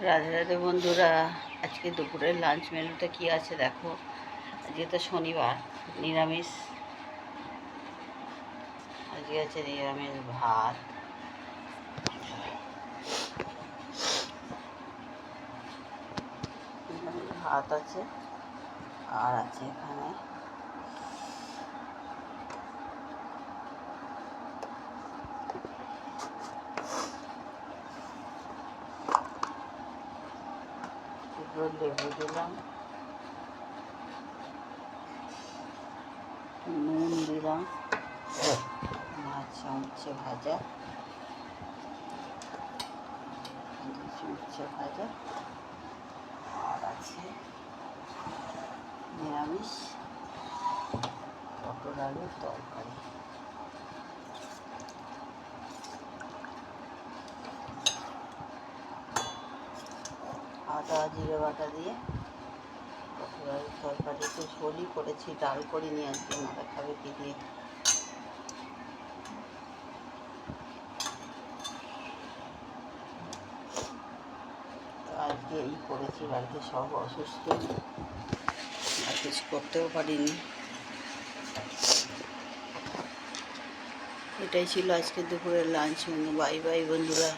রাধে রাধে বন্ধুরা, আজকে দুপুরের লাঞ্চ মেনুতে কি আছে দেখো। আজকে তো শনিবার, নিরামিষ। আজকে আছে নিরামিষ ভাত, আছে আর আছে এখানে লেবু দিলাম, নুন দিলাম, মাছ উচ্ছে ভাজা, উচ্ছে ভাজা, আর আছে নিরামিষ পটল আলুর তরকারি। আদা জিরে বাটা দিয়ে পটল আলুর তরকারি, একটু ঝোলই করেছি, ডাল করিনি আজকে। মাথা খাবে কি দিয়ে? আজকে এই করেছি, বাড়িতে সব অসুস্থ, আর কিছু করতেও পারিনি। এটাই ছিল আজকে দুপুরের লাঞ্চ মেনু। বাই বাই বন্ধুরা।